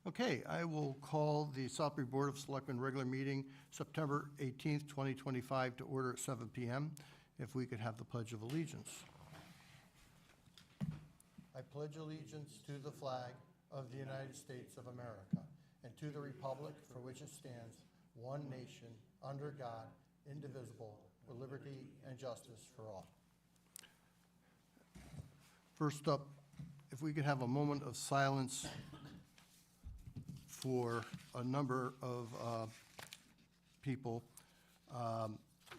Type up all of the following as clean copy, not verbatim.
Okay, I will call the Southbury Board of Selectmen regular meeting September 18th, 2025 to order at 7 p.m. If we could have the Pledge of Allegiance. I pledge allegiance to the flag of the United States of America and to the republic for which it stands, one nation, under God, indivisible, with liberty and justice for all. First up, if we could have a moment of silence for a number of people,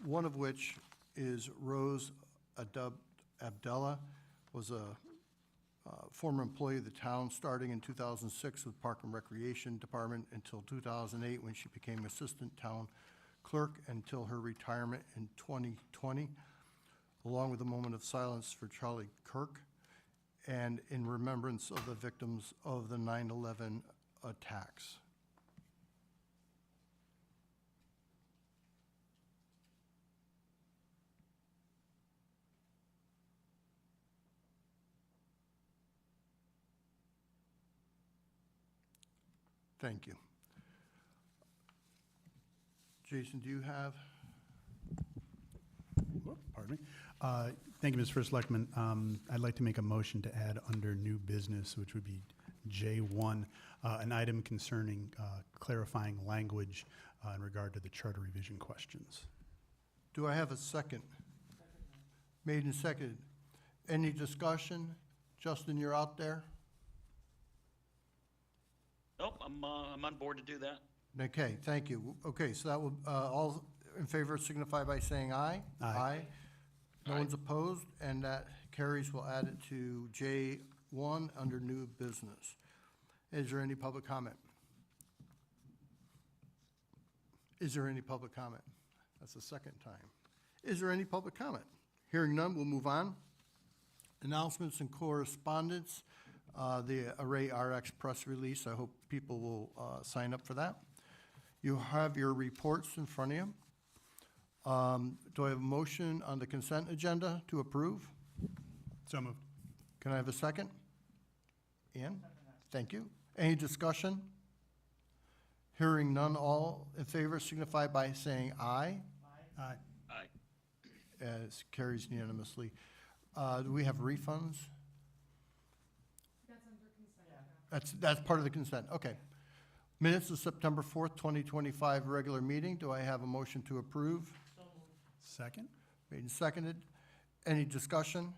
one of which is Rose Abdallah, was a former employee of the town starting in 2006 with Park and Recreation Department until 2008 when she became assistant town clerk until her retirement in 2020, along with a moment of silence for Charlie Kirk and in remembrance of the victims of the 9/11 attacks. Thank you. Jason, do you have? Pardon me. Thank you, Mr. First Selectman. I'd like to make a motion to add under new business, which would be J1, an item concerning clarifying language in regard to the charter revision questions. Do I have a second? Made and seconded. Any discussion? Justin, you're out there? Nope, I'm on board to do that. Okay, thank you. Okay, so that will, all in favor signify by saying aye. Aye. No Aye. one's opposed, and that carries. We'll add it to J1 under new business. Is there any public comment? Is there any public comment? That's the second time. Is there any public comment? Hearing none, we'll move on. Announcements and correspondence. The Array RX press release, I hope people will sign up for that. You have your reports in front of you. Do I have a motion on the consent agenda to approve? So moved. Can I have a second? Ian? Thank you. Any discussion? Hearing none, all in favor signify by saying aye. Aye. Aye. As carries unanimously. Do we have refunds? That's under consent. That's part of the consent, okay. Minutes of September 4th, 2025 regular meeting. Do I have a motion to approve? Second? Made and seconded. Any discussion?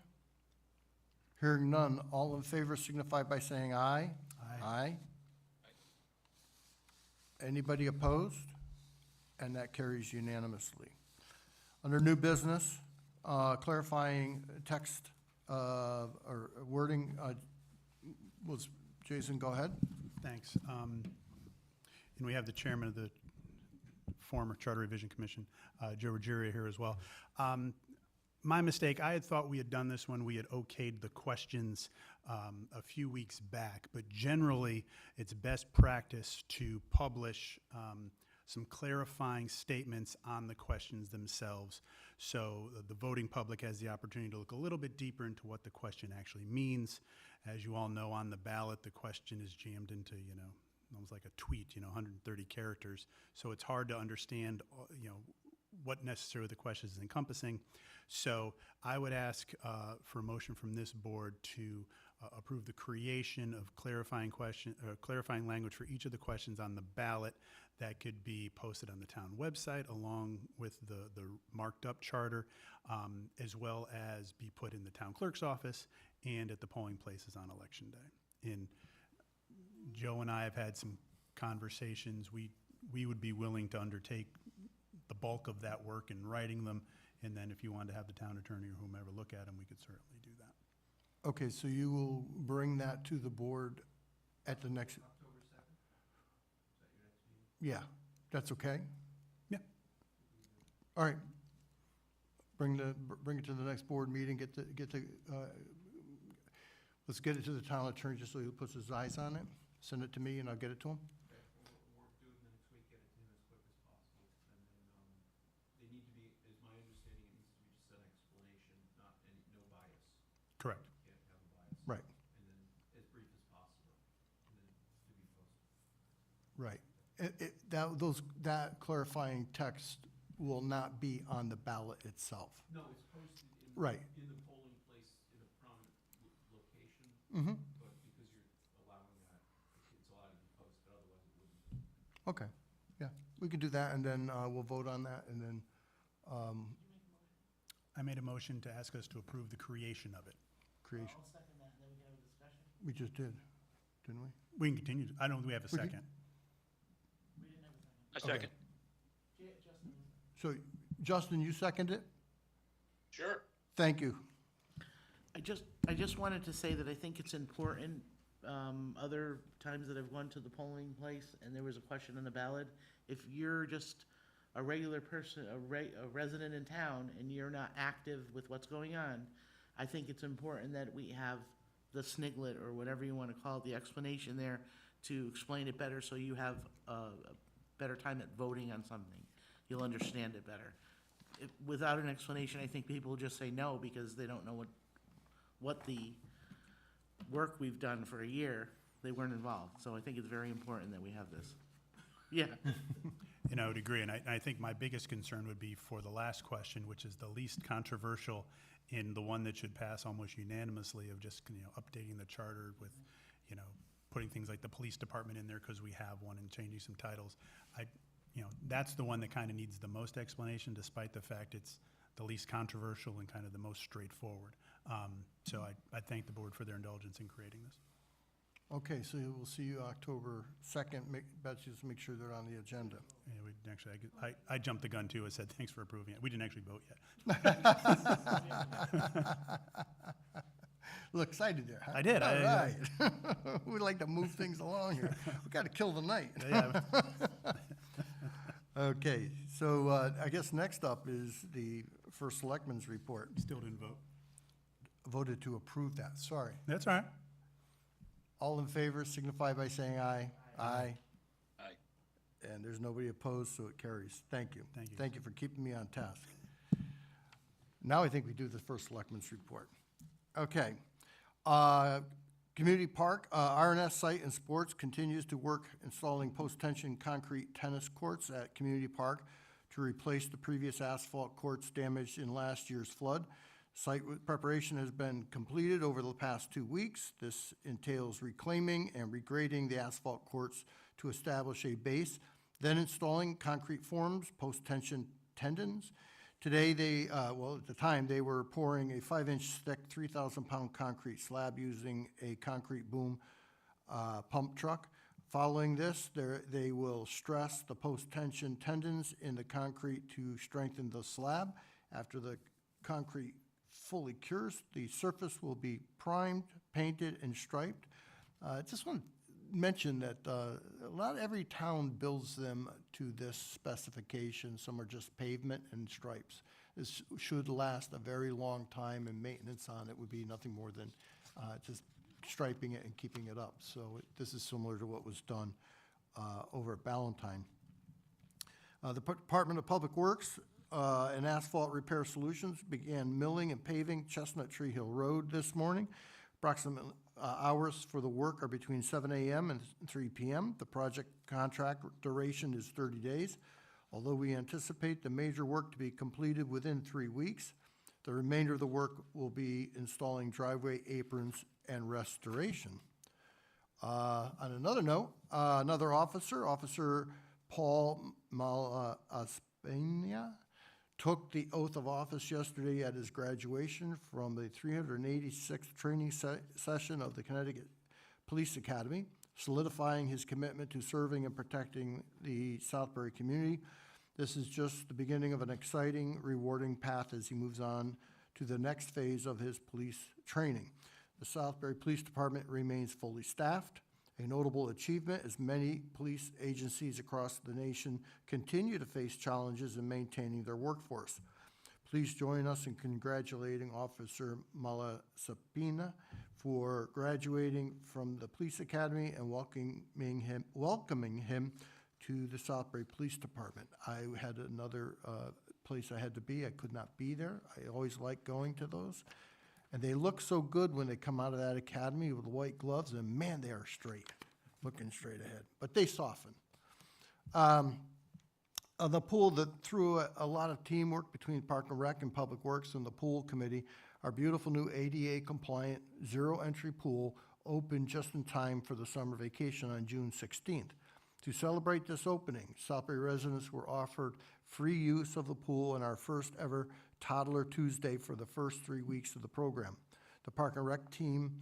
Hearing none, all in favor signify by saying aye. Aye. Anybody opposed? And that carries unanimously. Under new business, clarifying text or wording, was Jason, go ahead. Thanks. And we have the chairman of the former Charter Revision Commission, Joe Ruggiero, here as well. My mistake, I had thought we had done this when we had okayed the questions a few weeks back, but generally it's best practice to publish some clarifying statements on the questions themselves, so the voting public has the opportunity to look a little bit deeper into what the question actually means. As you all know, on the ballot, the question is jammed into, almost like a tweet, 130 characters, so it's hard to understand, what necessarily the question is encompassing. So I would ask for a motion from this board to approve the creation of clarifying language for each of the questions on the ballot that could be posted on the town website along with the marked up charter, as well as be put in the town clerk's office and at the polling places on election day. And Joe and I have had some conversations. We would be willing to undertake the bulk of that work in writing them, and then if you wanted to have the town attorney or whomever look at them, we could certainly do that. Okay, so you will bring that to the board at the next. October 2nd? Is that your next meeting? Yeah, that's okay? Yeah. All right. Bring it to the next board meeting, let's get it to the town attorney just so he puts his eyes on it. Send it to me and I'll get it to him. Okay, we'll work through it the next week, get it to him as quick as possible. And then, they need to be, is my understanding, it needs to be just an explanation, no bias. Correct. Can't have a bias. Right. And then as brief as possible, and then to be posted. That clarifying text will not be on the ballot itself. No, it's posted in. Right. In the polling place in a prominent location. Mm-hmm. But because you're allowing that, it's allowed to be posted, otherwise it wouldn't. Okay, yeah, we could do that, and then we'll vote on that, and then, I made a motion to ask us to approve the creation of it. creation. I'll second that, and then we can have a discussion. We just did, didn't we? We can continue. I don't think we have a We can- second. We didn't have a second. A Okay. second. Justin, So, Justin, you seconded it? Sure. Thank you. I just wanted to say that I think it's important, other times that I've gone to the polling place and there was a question on the ballot, if you're just a regular person, a resident in town, and you're not active with what's going on, I think it's important that we have the sniglet, or whatever you wanna call it, the explanation there, to explain it better, so you have a better time at voting on something. You'll understand it better. Without an explanation, I think people will just say no, because they don't know what the work we've done for a year, they weren't involved. So I think it's very important that we have this. Yeah. And I would agree, and I think my biggest concern would be for the last question, which is the least controversial in the one that should pass almost unanimously, of just, updating the charter with, putting things like the police department in there because we have one, and changing some titles. That's the one that kind of needs the most explanation, despite the fact it's the least controversial and kind of the most straightforward. So I thank the board for their indulgence in creating this. Okay, so we'll see you October 2nd. Betsy, just make sure they're on the agenda. Yeah, we actually, I jumped the gun too. I said, thanks for approving it. We didn't actually vote yet. A little excited there, huh? I did. All right. We like to move things along here. We got to kill the night. Yeah. Okay, so I guess next up is the first selectman's report. Still didn't vote. Voted to approve that, sorry. That's all right. All in favor signify by saying aye. Aye. Aye. And there's nobody opposed, so it carries. Thank you. Thank you. Thank you for keeping me on task. Now I think we do the first selectman's report. Okay. Community Park, RNS Site and Sports continues to work installing post-tension concrete tennis courts at Community Park to replace the previous asphalt courts damaged in last year's flood. Site preparation has been completed over the past 2 weeks. This entails reclaiming and regrading the asphalt courts to establish a base, then installing concrete forms, post-tension tendons. Today, at the time, they were pouring a 5-inch thick, 3,000-pound concrete slab using a concrete boom pump truck. Following this, they will stress the post-tension tendons in the concrete to strengthen the slab. After the concrete fully cures, the surface will be primed, painted, and striped. Just want to mention that not every town builds them to this specification. Some are just pavement and stripes. This should last a very long time, and maintenance on it would be nothing more than just striping it and keeping it up. So this is similar to what was done over at Ballantine. The Department of Public Works and Asphalt Repair Solutions began milling and paving Chestnut Tree Hill Road this morning. Approximate hours for the work are between 7 a.m. and 3 p.m. The project contract duration is 30 days. Although we anticipate the major work to be completed within 3 weeks, the remainder of the work will be installing driveway aprons and restoration. On another note, another officer, Officer Paul Malaspina, took the oath of office yesterday at his graduation from the 386th training session of the Connecticut Police Academy, solidifying his commitment to serving and protecting the Southbury community. This is just the beginning of an exciting, rewarding path as he moves on to the next phase of his police training. The Southbury Police Department remains fully staffed, a notable achievement as many police agencies across the nation continue to face challenges in maintaining their workforce. Please join us in congratulating Officer Malaspina for graduating from the Police Academy and welcoming him to the Southbury Police Department. I had another place I had to be. I could not be there. I always like going to those. And they look so good when they come out of that academy with white gloves, and man, they are straight, looking straight ahead. But they soften. The pool, that through a lot of teamwork between Park and Rec and Public Works and the pool committee, our beautiful new ADA compliant zero entry pool opened just in time for the summer vacation on June 16th. To celebrate this opening, Southbury residents were offered free use of the pool in our first ever Toddler Tuesday for the first 3 weeks of the program. The Park and Rec team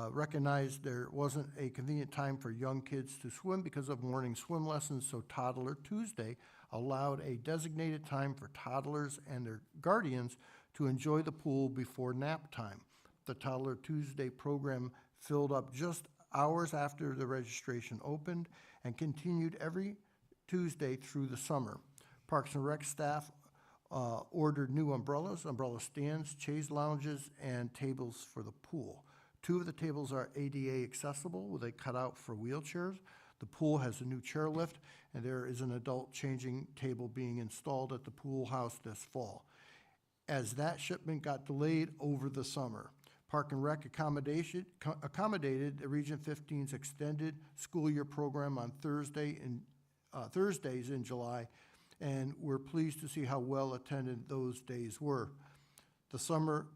recognized there wasn't a convenient time for young kids to swim because of morning swim lessons, so Toddler Tuesday allowed a designated time for toddlers and their guardians to enjoy the pool before nap time. The Toddler Tuesday program filled up just hours after the registration opened and continued every Tuesday through the summer. Parks and Rec staff ordered new umbrellas, umbrella stands, chaise lounges, and tables for the pool. 2 of the tables are ADA accessible with a cutout for wheelchairs. The pool has a new chair lift, and there is an adult changing table being installed at the pool house this fall. As that shipment got delayed over the summer, Park and Rec accommodated the Region 15's extended school year program on Thursdays in July, and we're pleased to see how well attended those days were. The summer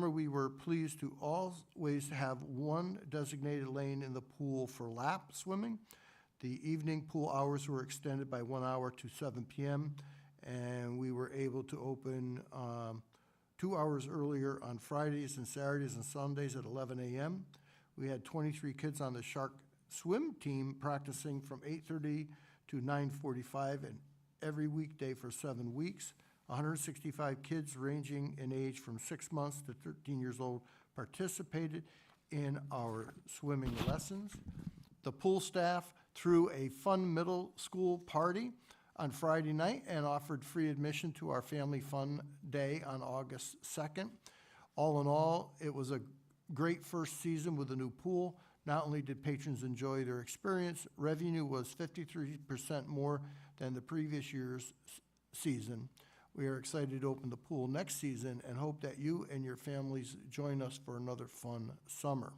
we were pleased to always have one designated lane in the pool for lap swimming. The evening pool hours were extended by 1 hour to 7 p.m., and we were able to open 2 hours earlier on Fridays and Saturdays and Sundays at 11 a.m. We had 23 kids on the Shark swim team practicing from 8:30 to 9:45 and every weekday for 7 weeks. 165 kids ranging in age from 6 months to 13 years old participated in our swimming lessons. The pool staff threw a fun middle school party on Friday night and offered free admission to our Family Fun Day on August 2nd. All in all, it was a great first season with the new pool. Not only did patrons enjoy their experience, revenue was 53% more than the previous year's season. We are excited to open the pool next season and hope that you and your families join us for another fun summer.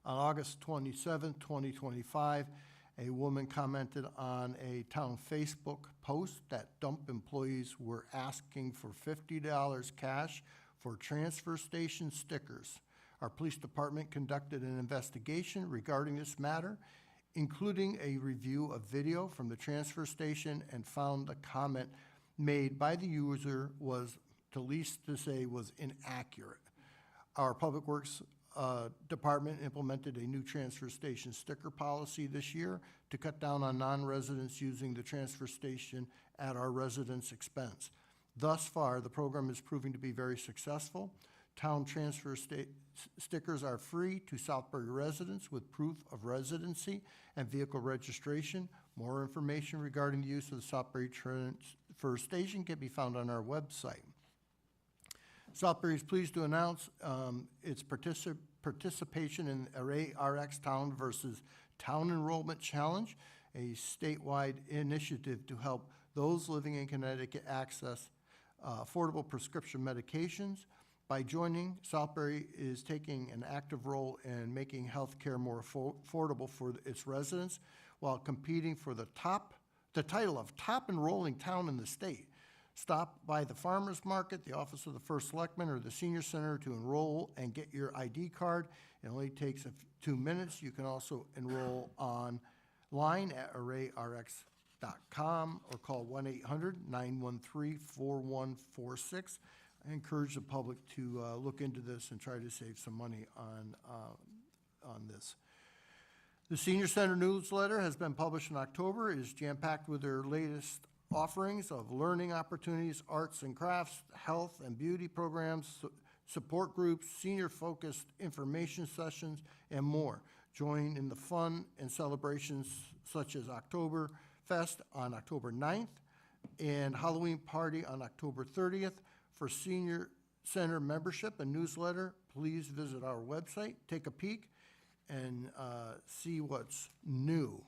On August 27, 2025, a woman commented on a town Facebook post that dump employees were asking for $50 cash for transfer station stickers. Our police department conducted an investigation regarding this matter, including a review of video from the transfer station, and found the comment made by the user was, to least to say, was inaccurate. Our Public Works department implemented a new transfer station sticker policy this year to cut down on non-residents using the transfer station at our residents' expense. Thus far, the program is proving to be very successful. Town transfer stickers are free to Southbury residents with proof of residency and vehicle registration. More information regarding the use of the Southbury transfer station can be found on our website. Southbury is pleased to announce its participation in Array RX Town versus Town Enrollment Challenge, a statewide initiative to help those living in Connecticut access affordable prescription medications. By joining, Southbury is taking an active role in making health care more affordable for its residents while competing for the title of top enrolling town in the state. Stop by the farmer's market, the office of the first selectman, or the senior center to enroll and get your ID card. It only takes 2 minutes. You can also enroll online at arrayrx.com or call 1-800-913-4146. I encourage the public to look into this and try to save some money on this. The Senior Center newsletter has been published in October. It is jam-packed with their latest offerings of learning opportunities, arts and crafts, health and beauty programs, support groups, senior-focused information sessions, and more. Join in the fun and celebrations such as October Fest on October 9th and Halloween Party on October 30th. For Senior Center membership and newsletter, please visit our website, take a peek, and see what's new.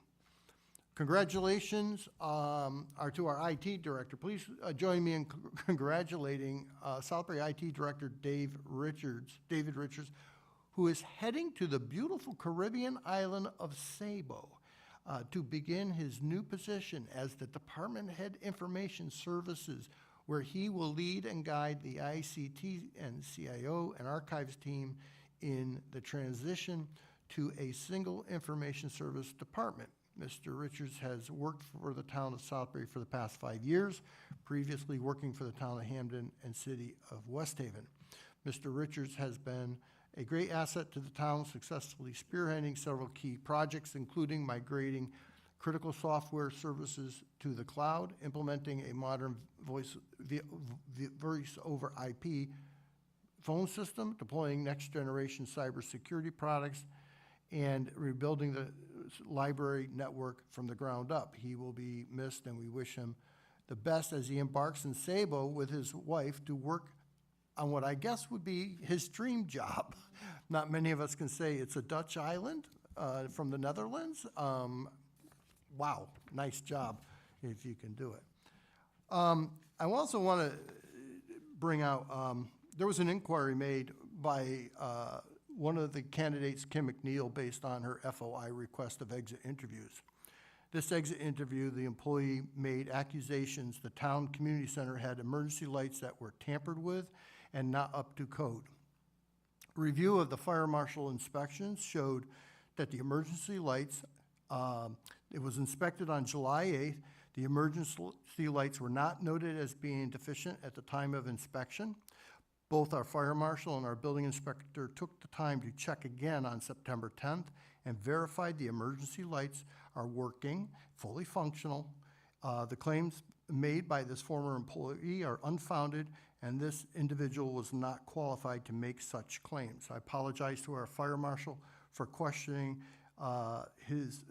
Congratulations are to our IT director. Please join me in congratulating Southbury IT director David Richards, who is heading to the beautiful Caribbean island of Sabo. to begin his new position as the Department Head Information Services, where he will lead and guide the ICT and CIO and archives team in the transition to a single information service department. Mr. Richards has worked for the town of Southbury for the past 5 years, previously working for the town of Hamden and city of West Haven. Mr. Richards has been a great asset to the town, successfully spearheading several key projects, including migrating critical software services to the cloud, implementing a modern voice over IP phone system, deploying next-generation cybersecurity products, and rebuilding the library network from the ground up. He will be missed, and we wish him the best as he embarks in Sabo with his wife to work on what I guess would be his dream job. Not many of us can say it's a Dutch island from the Netherlands. Wow, nice job if you can do it. I also want to bring out, there was an inquiry made by one of the candidates, Kim McNeil, based on her FOI request of exit interviews. This exit interview, the employee made accusations the town community center had emergency lights that were tampered with and not up to code. Review of the fire marshal inspections showed that the emergency lights, it was inspected on July 8th. The emergency lights were not noted as being deficient at the time of inspection. Both our fire marshal and our building inspector took the time to check again on September 10th and verified the emergency lights are working, fully functional. The claims made by this former employee are unfounded, and this individual was not qualified to make such claims. I apologize to our fire marshal for questioning his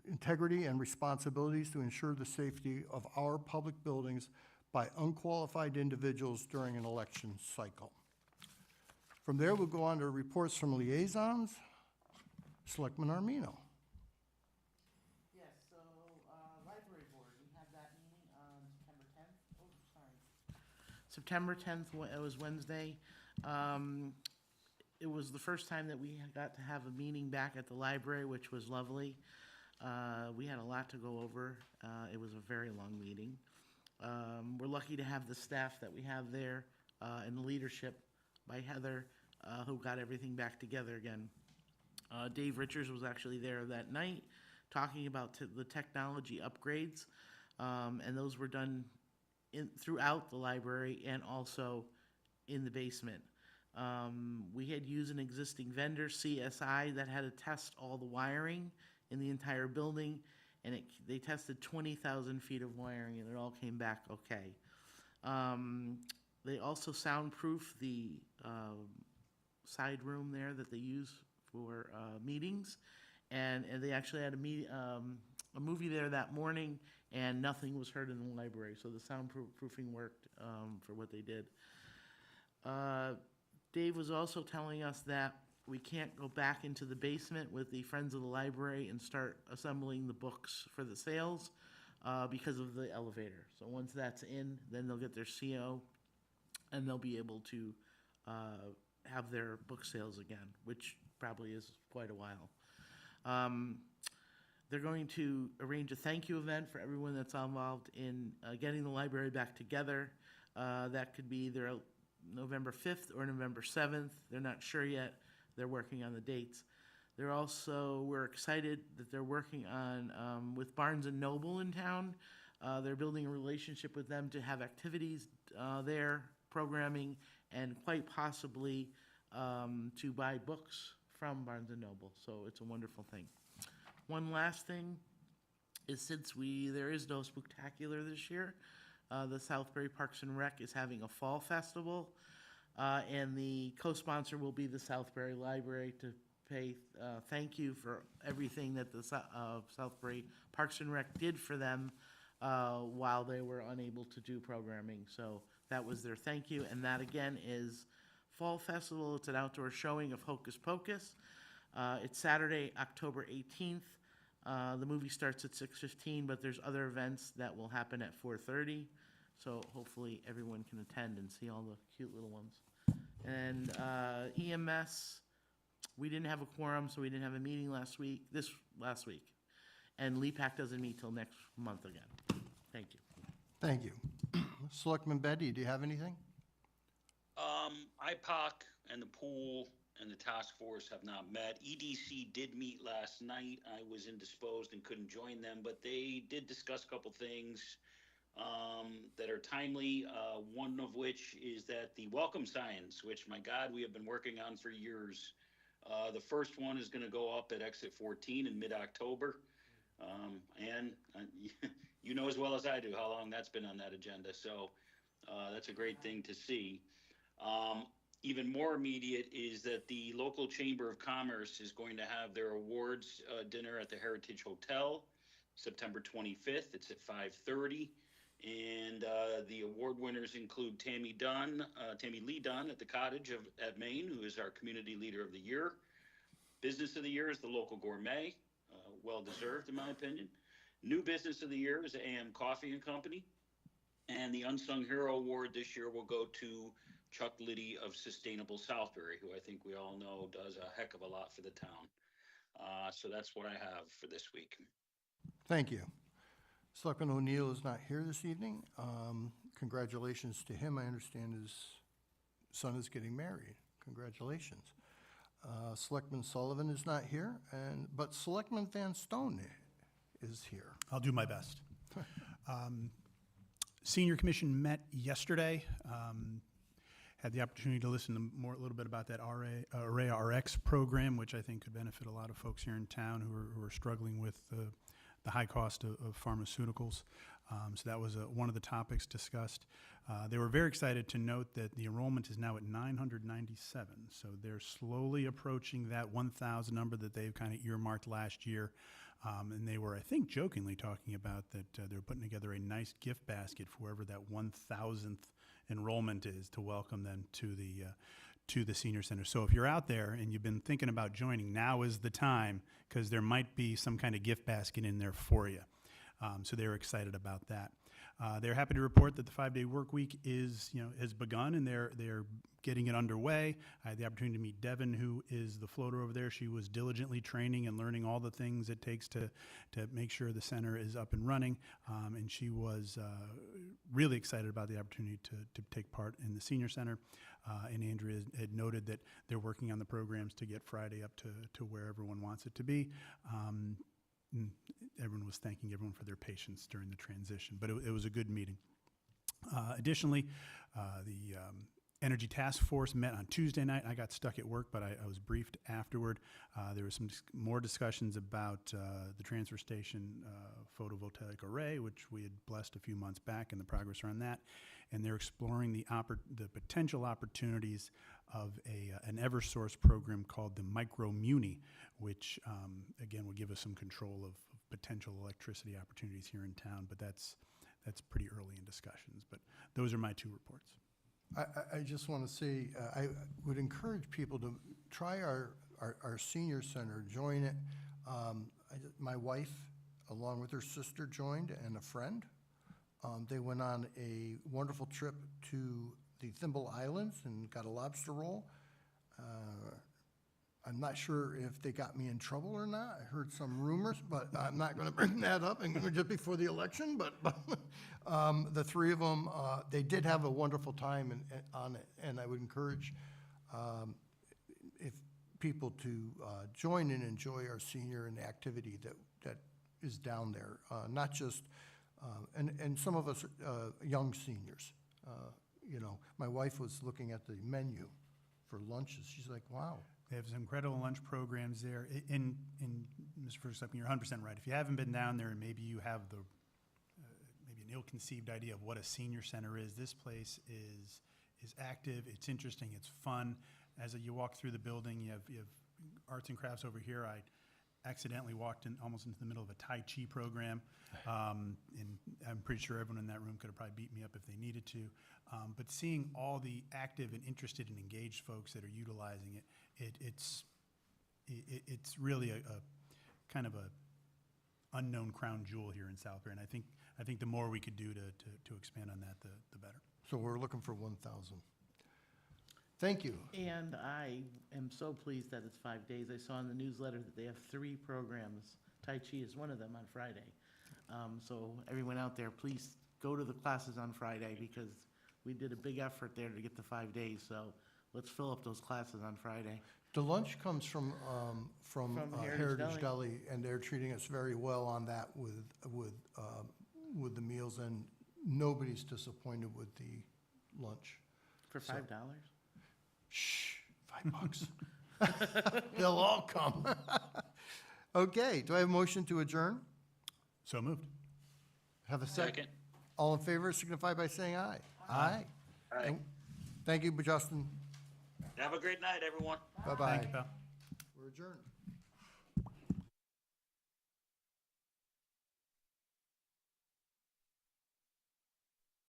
integrity and responsibilities to ensure the safety of our public buildings by unqualified individuals during an election cycle. From there, we'll go on to reports from liaisons. Selectman Armino. Yes, so, library board, we had that meeting on September 10th. September 10th, it was Wednesday. It was the first time that we got to have a meeting back at the library, which was lovely. We had a lot to go over. It was a very long meeting. We're lucky to have the staff that we have there and the leadership by Heather, who got everything back together again. Dave Richards was actually there that night talking about the technology upgrades, and those were done throughout the library and also in the basement. We had used an existing vendor, CSI, that had to test all the wiring in the entire building, and they tested 20,000 feet of wiring, and it all came back okay. They also soundproof the side room there that they use for meetings, and they actually had a movie there that morning, and nothing was heard in the library, so the soundproofing worked for what they did. Dave was also telling us that we can't go back into the basement with the Friends of the Library and start assembling the books for the sales because of the elevator. So once that's in, then they'll get their CO and they'll be able to have their book sales again, which probably is quite a while. They're going to arrange a thank you event for everyone that's involved in getting the library back together. That could be either November 5th or November 7th. They're not sure yet. They're working on the dates. We're excited that they're working on, with Barnes & Noble in town. They're building a relationship with them to have activities there, programming, and quite possibly to buy books from Barnes & Noble. So it's a wonderful thing. One last thing is, since there is no Spooktacular this year, the Southbury Parks and Rec is having a fall festival, and the co-sponsor will be the Southbury Library to pay thank you for everything that the Southbury Parks and Rec did for them while they were unable to do programming. So that was their thank you, and that again is Fall Festival. It's an outdoor showing of Hocus Pocus. It's Saturday, October 18th. The movie starts at 6:15, but there's other events that will happen at 4:30. So hopefully everyone can attend and see all the cute little ones. And EMS, we didn't have a quorum, so we didn't have a meeting last week. And LEPAC doesn't meet till next month again. Thank you. Thank you. Selectman Betty, do you have anything? IPOC and the pool and the task force have not met. EDC did meet last night. I was indisposed and couldn't join them, but they did discuss a couple things that are timely. One of which is that the welcome signs, which, my God, we have been working on for years. The first one is going to go up at exit 14 in mid-October. And you know as well as I do how long that's been on that agenda. So that's a great thing to see. Even more immediate is that the local Chamber of Commerce is going to have their awards dinner at the Heritage Hotel, September 25th. It's at 5:30. And the award winners include Tammy Lee Dunn at the Cottage at Maine, who is our Community Leader of the Year. Business of the Year is the Local Gourmet, well-deserved in my opinion. New Business of the Year is AM Coffee and Company. And the Unsung Hero Award this year will go to Chuck Liddy of Sustainable Southbury, who I think we all know does a heck of a lot for the town. So that's what I have for this week. Thank you. Selectman O'Neill is not here this evening. Congratulations to him. I understand his son is getting married. Congratulations. Selectman Sullivan is not here, but Selectman Van Stone is here. I'll do my best. Senior Commission met yesterday. Had the opportunity to listen to a little bit about that Array RX program, which I think could benefit a lot of folks here in town who are struggling with the high cost of pharmaceuticals. So that was one of the topics discussed. They were very excited to note that the enrollment is now at 997. So they're slowly approaching that 1,000 number that they've kind of earmarked last year. And they were, I think, jokingly talking about that they're putting together a nice gift basket for whoever that 1,000th enrollment is to welcome them to the senior center. So if you're out there and you've been thinking about joining, now is the time, because there might be some kind of gift basket in there for you. So they were excited about that. They're happy to report that the 5-day work week has begun, and they're getting it underway. I had the opportunity to meet Devin, who is the floater over there. She was diligently training and learning all the things it takes to make sure the center is up and running. And she was really excited about the opportunity to take part in the senior center. And Andrea had noted that they're working on the programs to get Friday up to where everyone wants it to be. Everyone was thanking everyone for their patience during the transition, but it was a good meeting. Additionally, the Energy Task Force met on Tuesday night. I got stuck at work, but I was briefed afterward. There was some more discussions about the transfer station photovoltaic array, which we had blessed a few months back, and the progress around that. And they're exploring the potential opportunities of an Eversource program called the Micro Muni, which, again, will give us some control of potential electricity opportunities here in town. But that's pretty early in discussions. But those are my two reports. I just want to say, I would encourage people to try our senior center, join it. My wife, along with her sister, joined, and a friend. They went on a wonderful trip to the Thimble Islands and got a lobster roll. I'm not sure if they got me in trouble or not. I heard some rumors, but I'm not going to bring that up just before the election. But the three of them, they did have a wonderful time on it, and I would encourage if people to join and enjoy our senior and the activity that is down there. Not just and some of us young seniors. My wife was looking at the menu for lunches. She's like, "Wow." They have some incredible lunch programs there. And Mr. Verstappen, you're 100% right. If you haven't been down there and maybe you have maybe an ill-conceived idea of what a senior center is, this place is active. It's interesting. It's fun. As you walk through the building, you have arts and crafts over here. I accidentally walked almost into the middle of a Tai Chi program, and I'm pretty sure everyone in that room could have probably beat me up if they needed to. But seeing all the active and interested and engaged folks that are utilizing it, it's really a kind of a unknown crown jewel here in Southbury, and I think the more we could do to expand on that, the better. So we're looking for 1,000. Thank you. And I am so pleased that it's 5 days. I saw in the newsletter that they have 3 programs Tai Chi is one of them on Friday. So everyone out there, please go to the classes on Friday because we did a big effort there to get the 5 days. So let's fill up those classes on Friday. The lunch comes from From Heritage Heritage Deli, and they're treating us very well on that with the meals, and nobody's disappointed with the lunch. For So- $5? Shh, $5. They'll all come. Okay, do I have a motion to adjourn? So moved. Have a second? Second. All in favor signify by saying aye. Aye. Aye. And thank you, Justin. Have a great night, everyone. Bye-bye. Thank you, pal. We're adjourned.